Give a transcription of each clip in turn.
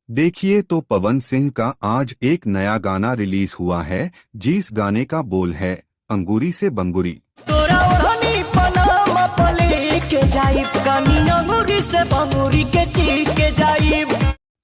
देखिए तो पवन सिंह का आज एक नया गाना रिलीज हुआ है। जिस गाने का बोल है अंगूरी से बंगूरी। तोरा ओढ़नी पनामा पले के जाइब कानी अंगूरी से बंगूरी के चीख के जाइब।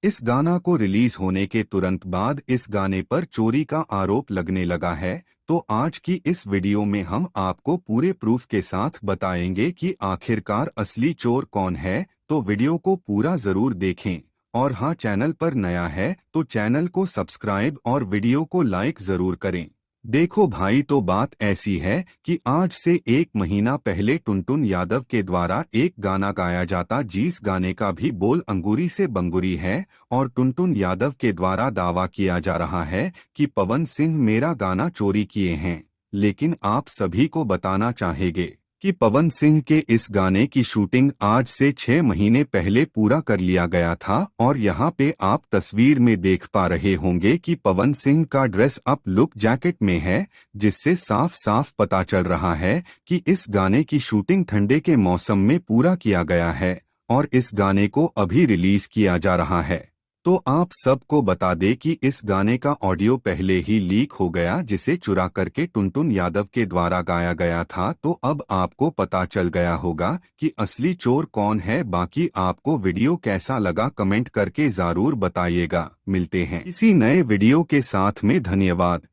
इस गाना को रिलीज होने के तुरंत बाद इस गाने पर चोरी का आरोप लगने लगा है। तो आज की इस वीडियो में हम आपको पूरे प्रूफ के साथ बताएंगे कि आखिरकार असली चोर कौन है। तो वीडियो को पूरा जरूर देखें और हाँ, चैनल पर नया है तो चैनल को सब्सक्राइब और वीडियो को लाइक जरूर करें। देखो भाई, तो बात ऐसी है कि आज से एक महीना पहले टुनटुन यादव के द्वारा एक गाना गाया जाता, जिस गाने का भी बोल अंगूरी से बंगूरी है। और टुनटुन यादव के द्वारा दावा किया जा रहा है कि पवन सिंह मेरा गाना चोरी किए हैं। लेकिन आप सभी को बताना चाहेंगे कि पवन सिंह के इस गाने की शूटिंग आज से 6 महीने पहले पूरा कर लिया गया था। और यहाँ पे आप तस्वीर में देख पा रहे होंगे कि पवन सिंह का ड्रेस अप लुक जैकेट में है, जिससे साफ साफ पता चल रहा है कि इस गाने की शूटिंग ठंडे के मौसम में पूरा किया गया है और इस गाने को अभी रिलीज किया जा रहा है। तो आप सबको बता दें कि इस गाने का ऑडियो पहले ही लीक हो गया, जिसे चुरा करके टुनटुन यादव के द्वारा गाया गया था। तो अब आपको पता चल गया होगा कि असली चोर कौन है। बाकी आपको वीडियो कैसा लगा कमेंट करके जरूर बताइएगा। मिलते हैं इसी नए वीडियो के साथ में। धन्यवाद।